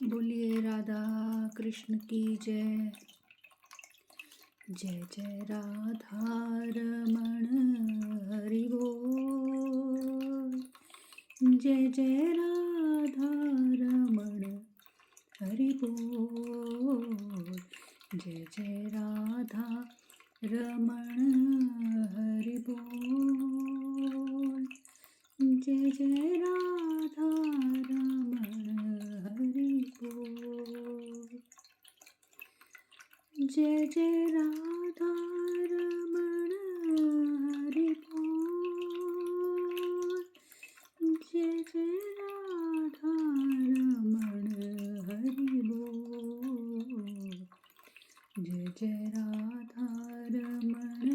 बोलिए राधा कृष्ण की जय। जय जय राधा रमण हरि बोल। जय जय राधा रमण हरि बोल। जय जय राधा रमण हरि बोल। जय जय राधा रमण हरि बोल। जय जय राधा रमण हरि बोल। जय जय राधा रमण हरि बोल। जय जय राधा रमण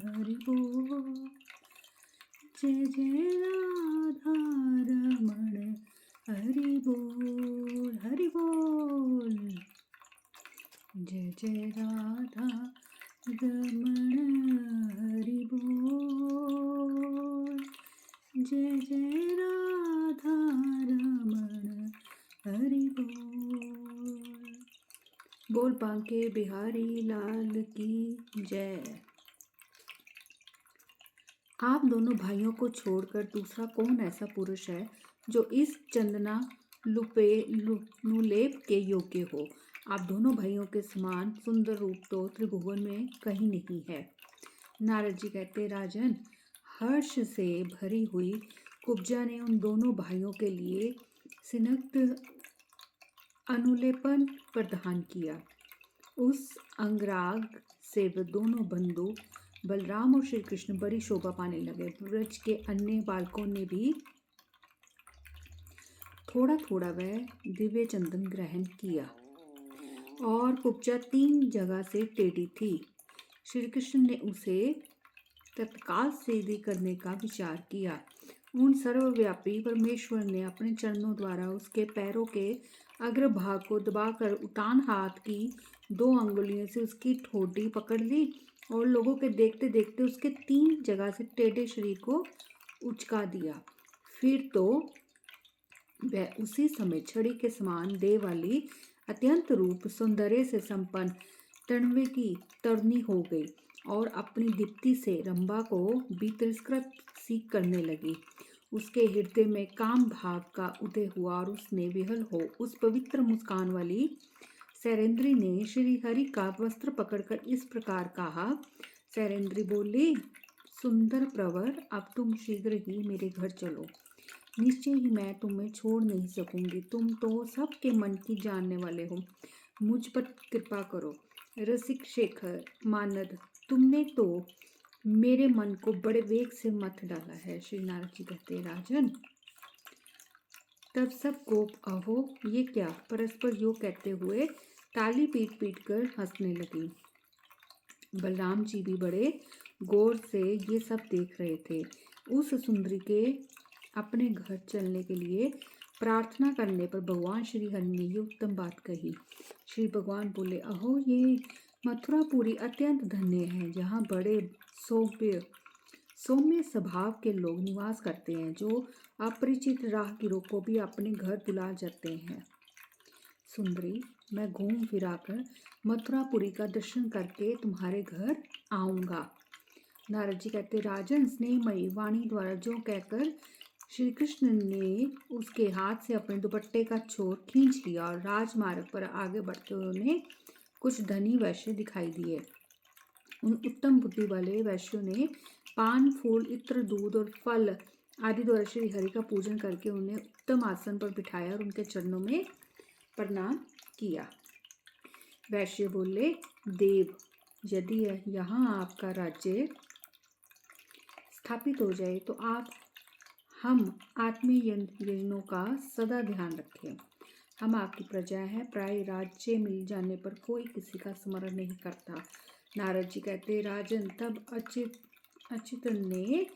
हरि बोल। जय जय राधा रमण हरि बोल हरि बोल। जय जय राधा रमण हरि बोल। जय जय राधा रमण हरि बोल। बोल बांके बिहारी लाल की जय। आप दोनों भाइयों को छोड़कर दूसरा कौन ऐसा पुरुष है जो इस चंदना नुलेप के योग्य हो। आप दोनों भाइयों के समान सुंदर रूप तो त्रिभुवन में कहीं नहीं है। नारद जी कहते, राजन, हर्ष से भरी हुई कुब्जा ने उन दोनों भाइयों के लिए सिनग्ध अनुलेपन प्रदान किया। उस अंगराग से वे दोनों बंधु बलराम और श्री कृष्ण बड़ी शोभा पाने लगे। ब्रज के अन्य बालकों ने भी थोड़ा थोड़ा वह दिव्य चंदन ग्रहण किया और कुब्जा 3 जगह से टेढ़ी थी। श्री कृष्ण ने उसे तत्काल सीधी करने का विचार किया। उन सर्वव्यापी परमेश्वर ने अपने चरणों द्वारा उसके पैरों के अग्रभाग को दबाकर उतान हाथ की 2 अंगुलियों से उसकी ठोड़ी पकड़ ली और लोगों के देखते देखते उसके 3 जगह से टेढ़े शरीर को उचका दिया। फिर तो वह उसी समय छड़ी के समान देह वाली अत्यंत रूप सौंदर्य से संपन्न तन्वी की तरनी हो गई और अपनी दीप्ति से रंभा को भी तिरस्कृत सी करने लगी। उसके हृदय में काम भाव का उदय हुआ और उसने विहल हो उस पवित्र मुस्कान वाली सैरेंद्री ने श्री हरि का वस्त्र पकड़कर इस प्रकार कहा। सैरेंद्री बोली, सुंदर प्रवर, अब तुम शीघ्र ही मेरे घर चलो। निश्चय ही मैं तुम्हें छोड़ नहीं सकूंगी। तुम तो सबके मन की जानने वाले हो। मुझ पर कृपा करो। रसिक शेखर मानद, तुमने तो मेरे मन को बड़े वेग से मत डाला है। श्री नारद जी कहते, राजन, तब सब गोप अहो ये क्या परस्पर योग कहते हुए ताली पीट पीट कर हंसने लगी। बलराम जी भी बड़े गौर से ये सब देख रहे थे। उस सुंदरी के अपने घर चलने के लिए प्रार्थना करने पर भगवान श्री हरि ने ये उत्तम बात कही। श्री भगवान बोले, अहो ये मथुरापुरी अत्यंत धन्य है, जहाँ बड़े सौम्य स्वभाव के लोग निवास करते हैं, जो अपरिचित राहगीरों को भी अपने घर बुला जाते हैं। सुंदरी, मैं घूम फिराकर मथुरापुरी का दर्शन करके तुम्हारे घर आऊँगा। नारद जी कहते, राजन, स्नेहमयी वाणी द्वारा जो कहकर श्री कृष्ण ने उसके हाथ से अपने दुपट्टे का छोर खींच लिया और राजमार्ग पर आगे बढ़ते हुए उन्हें कुछ धनी वैश्य दिखाई दिए। उन उत्तम बुद्धि वाले वैश्यों ने पान, फूल, इत्र, दूध और फल आदि द्वारा श्री हरि का पूजन करके उन्हें उत्तम आसन पर बिठाया और उनके चरणों में प्रणाम किया। वैश्य बोले, देव, यदि यहाँ आपका राज्य स्थापित हो जाए तो हम आत्मीय यजनों का सदा ध्यान रखें। हम आपकी प्रजा हैं। प्राय राज्य मिल जाने पर कोई किसी का स्मरण नहीं करता। नारद जी कहते, राजन, तब अच्युत ने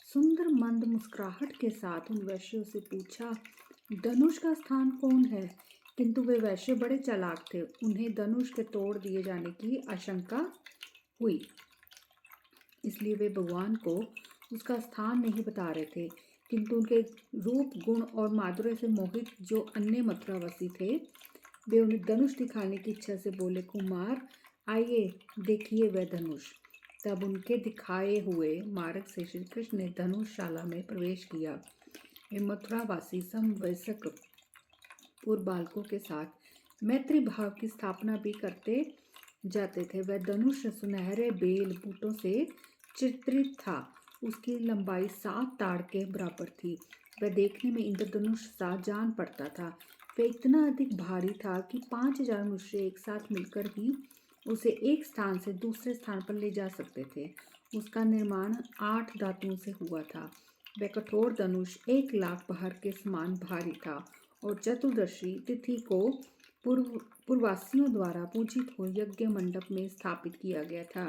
सुंदर मंद मुस्कुराहट के साथ उन वैश्यों से पूछा, धनुष का स्थान कौन है? किंतु वे वैश्य बड़े चालाक थे। उन्हें धनुष के तोड़ दिए जाने की आशंका हुई, इसलिए वे भगवान को उसका स्थान नहीं बता रहे थे। किंतु उनके रूप, गुण और माधुर्य से मोहित जो अन्य मथुरावासी थे, वे उन्हें धनुष दिखाने की इच्छा से बोले, कुमार आइए देखिए वह धनुष। तब उनके दिखाए हुए मार्ग से श्री कृष्ण ने धनुषशाला में प्रवेश किया। वे मथुरावासी समवयस्क पूर्व बालकों के साथ मैत्री भाव की स्थापना भी करते जाते थे। वह धनुष सुनहरे बेल बूटों से चित्रित था। उसकी लंबाई 7 ताड़ के बराबर थी। वह देखने में इंद्रधनुष सा जान पड़ता था। वह इतना अधिक भारी था कि 5000 मनुष्य एक साथ मिलकर भी उसे एक स्थान से दूसरे स्थान पर ले जा सकते थे। उसका निर्माण 8 धातुओं से हुआ था। वह कठोर धनुष 1,00,000 पहर के समान भारी था और चतुर्दशी तिथि को पूर्ववासियों द्वारा पूजित हो यज्ञ मंडप में स्थापित किया गया था।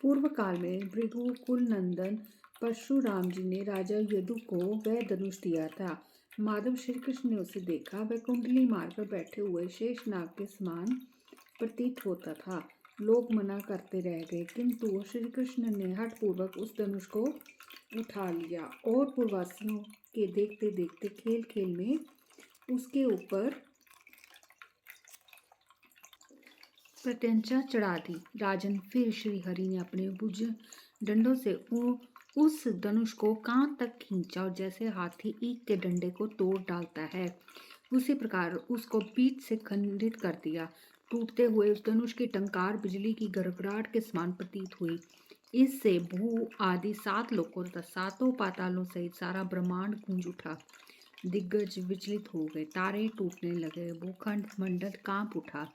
पूर्व काल में भृगु कुल नंदन परशुराम जी ने राजा यदु को वह धनुष दिया था। माधव श्री कृष्ण ने उसे देखा। वह कुंडली मारकर बैठे हुए शेषनाग के समान प्रतीत होता था। लोग मना करते रह गए, किंतु श्री कृष्ण ने हठपूर्वक उस धनुष को उठा लिया और पूर्ववासियों के देखते देखते खेल खेल में उसके ऊपर प्रत्यंचा चढ़ा दी। राजन, फिर श्री हरि ने अपने भुज डंडों से उस धनुष को कान तक खींचा और जैसे हाथी ईख के डंडे को तोड़ डालता है, उसी प्रकार उसको बीच से खंडित कर दिया। टूटते हुए उस धनुष की टंकार बिजली की गड़गड़ाहट के समान प्रतीत हुई। इससे भू आदि 7 लोकों तथा 7 पातालों सहित सारा ब्रह्मांड गूंज उठा। दिग्गज विचलित हो गए, तारे टूटने लगे, भूखंड मंडल कांप उठा।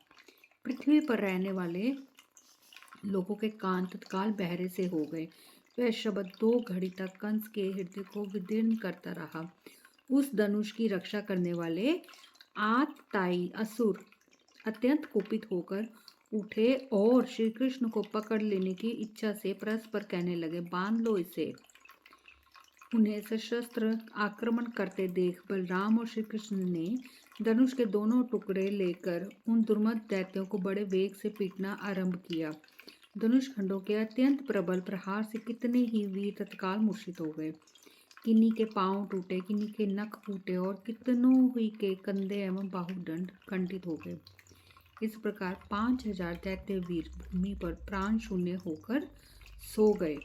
पृथ्वी पर रहने वाले लोगों के कान तत्काल बहरे से हो गए। वह शब्द 2 घड़ी तक कंस के हृदय को विदीर्ण करता रहा। उस धनुष की रक्षा करने वाले आतताई असुर अत्यंत कुपित होकर उठे और श्री कृष्ण को पकड़ लेने की इच्छा से परस्पर कहने लगे, बांध लो इसे। उन्हें सशस्त्र आक्रमण करते देख बलराम और श्री कृष्ण ने धनुष के दोनों टुकड़े लेकर उन दुर्मद दैत्यों को बड़े वेग से पीटना आरंभ किया। धनुष खंडों के अत्यंत प्रबल प्रहार से कितने ही वीर तत्काल मूर्छित हो गए। किन्हीं के पांव टूटे, किन्हीं के नख फूटे और कितनों ही के कंधे एवं बाहुदंड खंडित हो गए। इस प्रकार 5000 दैत्य वीर भूमि पर प्राण शून्य होकर सो गए।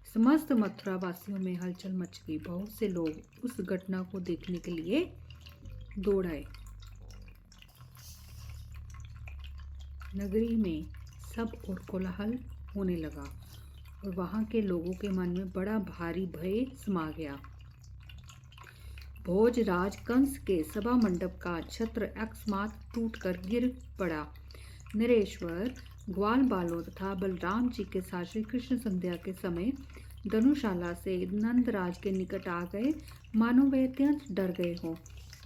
समस्त मथुरा वासियों में हलचल मच गई। बहुत से लोग उस घटना को देखने के लिए दौड़ आए। नगरी में सब और कोलाहल होने लगा और वहां के लोगों के मन में बड़ा भारी भय समा गया। भोजराज कंस के सभा मंडप का छत्र अकस्मात टूटकर गिर पड़ा। नरेश्वर ग्वाल बालों तथा बलराम जी के साथ श्री कृष्ण संध्या के समय धनुशाला से नंदराज के निकट आ गए, मानो वे अत्यंत डर गए हों।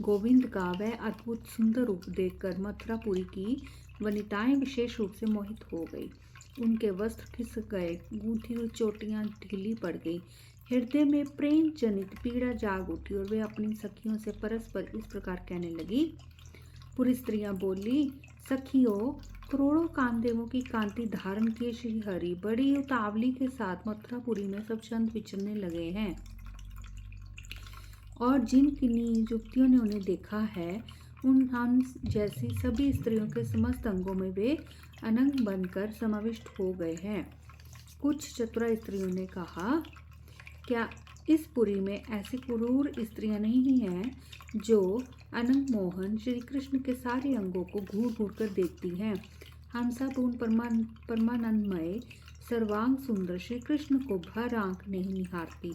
गोविंद का वह अद्भुत सुंदर रूप देखकर मथुरापुरी की वनिताएं विशेष रूप से मोहित हो गई। उनके वस्त्र खिसक गए, गूंथी हुई चोटियां ढीली पड़ गई, हृदय में प्रेम जनित पीड़ा जाग उठी और वे अपनी सखियों से परस्पर इस प्रकार कहने लगी। पूरी स्त्रियां बोली, सखियों, करोड़ों कामदेवों की कांति धारण किए श्री हरि बड़ी उतावली के साथ मथुरापुरी में सब चंद विचरने लगे हैं और जिन किन्हीं युवतियों ने उन्हें देखा है, उन हम जैसी सभी स्त्रियों के समस्त अंगों में वे अनंग बनकर समाविष्ट हो गए हैं। कुछ चतुरा स्त्रियों ने कहा, क्या इस पुरी में ऐसी क्रूर स्त्रियां नहीं हैं जो अनंग मोहन श्री कृष्ण के सारे अंगों को घूर घूर कर देखती हैं? हम सब उन परमानंदमय सर्वांग सुंदर श्री कृष्ण को भर आंख नहीं निहारती।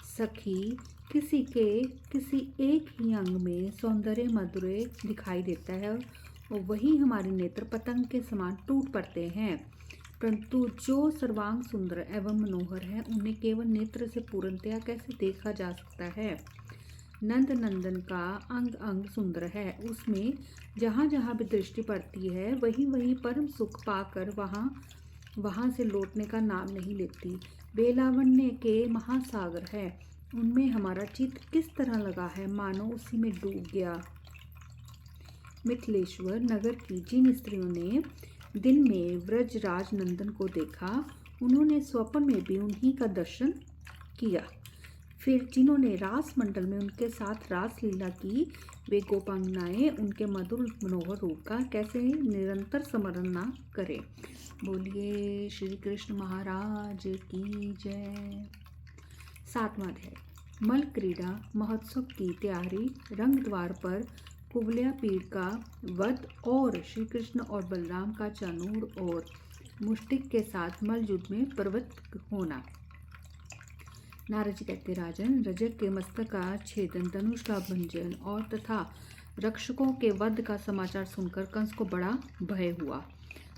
सखी, किसी एक ही अंग में सौंदर्य मधुर्य दिखाई देता है और वही हमारे नेत्र पतंग के समान टूट पड़ते हैं, परंतु जो सर्वांग सुंदर एवं मनोहर है उन्हें केवल नेत्र से पूर्णतया कैसे देखा जा सकता है? नंद नंदन का अंग अंग सुंदर है, उसमें जहाँ जहाँ भी दृष्टि पड़ती है वही वही परम सुख पाकर वहाँ से लौटने का नाम नहीं लेती। बेलावण्य के महासागर है, उनमें हमारा चित्त किस तरह लगा है, मानो उसी में डूब गया। मिथिलेश्वर नगर की जिन स्त्रियों ने दिन में व्रजराज नंदन को देखा, उन्होंने स्वप्न में भी उन्हीं का दर्शन किया। फिर जिन्होंने रास मंडल में उनके साथ रास लीला की, वे गोपांगनाएं उनके मधुर मनोहर रूप का कैसे निरंतर स्मरण न करें। बोलिए श्री कृष्ण महाराज की जय। 7वां अध्याय। मल क्रीड़ा महोत्सव की तैयारी, रंग द्वार पर कुवलया पीड़ का वध और श्री कृष्ण और बलराम का चानूर और मुष्टिक के साथ मल युद्ध में प्रवृत्त होना। नारद जी कहते, राजन, रजक के मस्तक का छेदन, धनुष का भंजन और तथा रक्षकों के वध का समाचार सुनकर कंस को बड़ा भय हुआ।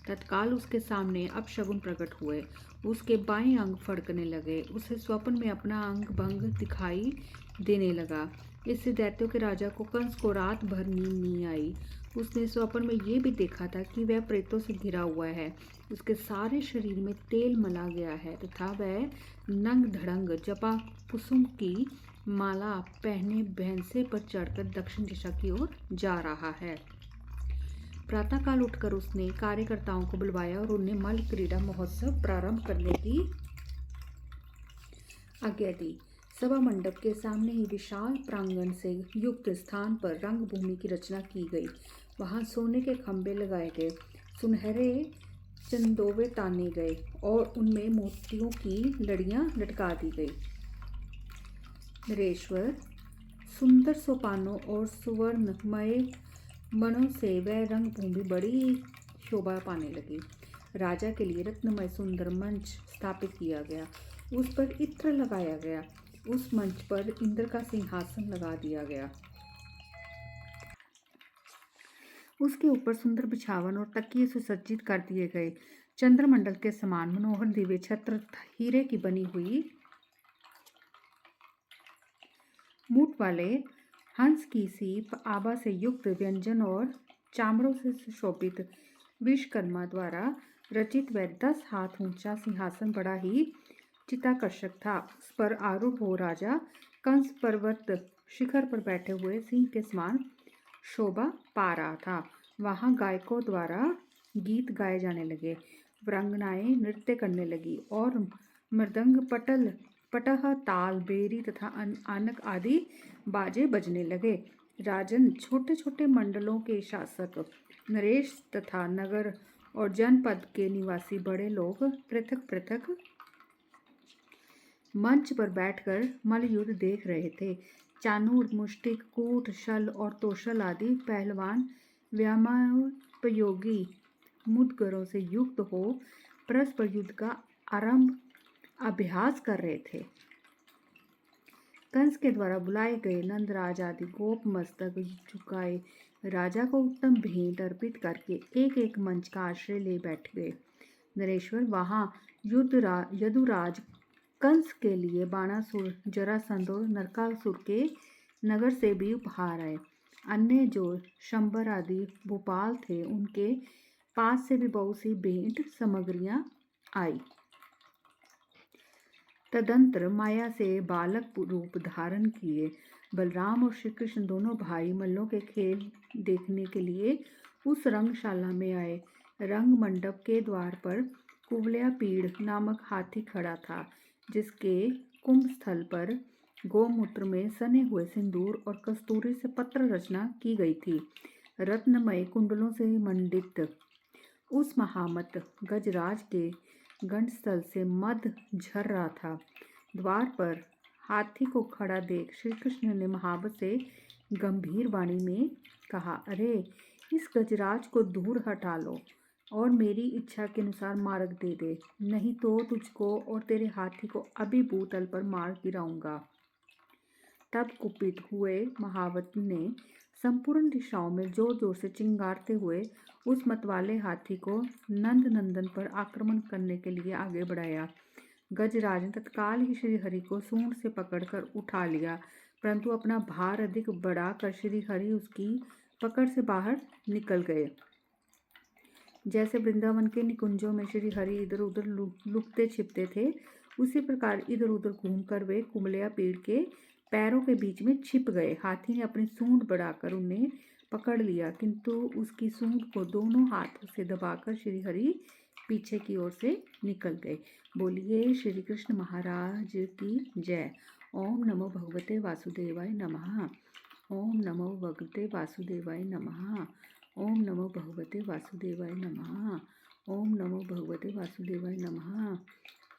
तत्काल उसके सामने अपशगुन प्रकट हुए। उसके बाएं अंग फड़कने लगे। उसे स्वप्न में अपना अंग भंग दिखाई देने लगा। इससे दैत्यों के राजा को कंस को रात भर नींद नहीं आई। उसने स्वप्न में ये भी देखा था कि वह प्रेतों से घिरा हुआ है। उसके सारे शरीर में तेल मला गया है तथा वह नंग धड़ंग जपा कुसुम की माला पहने भैंसे पर चढ़कर दक्षिण दिशा की ओर जा रहा है। प्रातःकाल उठकर उसने कार्यकर्ताओं को बुलवाया और उन्हें मल क्रीड़ा महोत्सव प्रारंभ करने की आज्ञा दी। सभा मंडप के सामने ही विशाल प्रांगण से युक्त स्थान पर रंगभूमि की रचना की गई। वहां सोने के खंभे लगाए गए, सुनहरे चंदोवे ताने गए और उनमें मोतियों की लड़ियां लटका दी गई। नरेश्वर सुंदर सोपानों और सुवर्णमय मणों से वह रंगभूमि बड़ी शोभा पाने लगी। राजा के लिए रत्नमय सुंदर मंच स्थापित किया गया। उस पर इत्र लगाया गया। उस मंच पर इंद्र का सिंहासन लगा दिया गया। उसके ऊपर सुंदर बिछावन और तकिए सुसज्जित कर दिए गए। चंद्रमंडल के समान मनोहर दिव्य छत्र हीरे की बनी हुई मूठ वाले हंस की सीप, आभा से युक्त व्यंजन और चामड़ों से सुशोभित विश्वकर्मा द्वारा रचित वह 10 हाथ ऊंचा सिंहासन बड़ा ही चित्ताकर्षक था। उस पर आरूढ़ हो राजा कंस पर्वत शिखर पर बैठे हुए सिंह के समान शोभा पा रहा था। वहां गायकों द्वारा गीत गाए जाने लगे, वरांगनाएं नृत्य करने लगी और मृदंग, पटह, ताल, बेरी तथा आनक आदि बाजे बजने लगे। राजन, छोटे छोटे मंडलों के शासक, नरेश तथा नगर और जनपद के निवासी बड़े लोग पृथक पृथक मंच पर बैठकर मल्लयुद्ध देख रहे थे। चानूर, मुष्टिक, कूट, शल और तोशल आदि पहलवान व्यायामोपयोगी मुद्गरों से युक्त हो परस्पर युद्ध का आरंभ अभ्यास कर रहे थे। कंस के द्वारा बुलाए गए नंदराज आदि गोप मस्तक झुकाए राजा को उत्तम भेंट अर्पित करके एक एक मंच का आश्रय ले बैठ गए। नरेश्वर, वहां यदुराज कंस के लिए बाणासुर, जरासंध और नरकासुर के नगर से भी उपहार आए। अन्य जो शंबर आदि भोपाल थे, उनके पास से भी बहुत सी भेंट सामग्रियां आई। तदंतर माया से बालक रूप धारण किए बलराम और श्री कृष्ण दोनों भाई मल्लों के खेल देखने के लिए उस रंगशाला में आए। रंग मंडप के द्वार पर कुवलया पीड़ नामक हाथी खड़ा था, जिसके कुंभ स्थल पर गोमूत्र में सने हुए सिंदूर और कस्तूरी से पत्र रचना की गई थी। रत्नमय कुंडलों से मंडित उस महामत गजराज के गंडस्थल से मद झर रहा था। द्वार पर हाथी को खड़ा देख श्री कृष्ण ने महावत से गंभीर वाणी में कहा, अरे, इस गजराज को दूर हटा लो और मेरी इच्छा के अनुसार मार्ग दे दे, नहीं तो तुझको और तेरे हाथी को अभी भूतल पर मार गिराऊंगा। तब कुपित हुए महावत ने संपूर्ण दिशाओं में जोर जोर से चिंगारते हुए उस मतवाले हाथी को नंद नंदन पर आक्रमण करने के लिए आगे बढ़ाया। गजराज ने तत्काल ही श्रीहरि को सूंड से पकड़कर उठा लिया, परंतु अपना भार अधिक बढ़ाकर श्रीहरि उसकी पकड़ से बाहर निकल गए। जैसे वृंदावन के निकुंजों में श्रीहरि इधर उधर लुकते छिपते थे, उसी प्रकार इधर उधर घूमकर वे कुवलया पीड़ के पैरों के बीच में छिप गए। हाथी ने अपनी सूंड बढ़ाकर उन्हें पकड़ लिया, किंतु उसकी सूंड को दोनों हाथों से दबाकर श्रीहरि पीछे की ओर से निकल गए। बोलिए श्री कृष्ण महाराज की जय। ओम नमो भगवते वासुदेवाय नमः। ओम नमो भगवते वासुदेवाय नमः। ओम नमो भगवते वासुदेवाय नमः। ओम नमो भगवते वासुदेवाय नमः।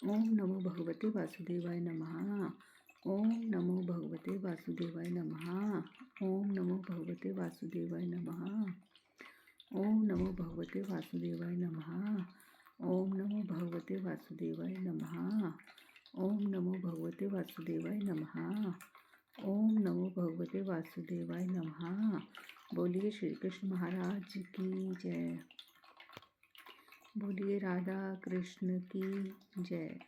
ओम नमो भगवते वासुदेवाय नमः। ओम नमो भगवते वासुदेवाय नमः। ओम नमो भगवते वासुदेवाय नमः। ओम नमो भगवते वासुदेवाय नमः। ओम नमो भगवते वासुदेवाय नमः। ओम नमो भगवते वासुदेवाय नमः। ओम नमो भगवते वासुदेवाय नमः। बोलिए श्री कृष्ण महाराज की जय। बोलिए राधा कृष्ण की जय।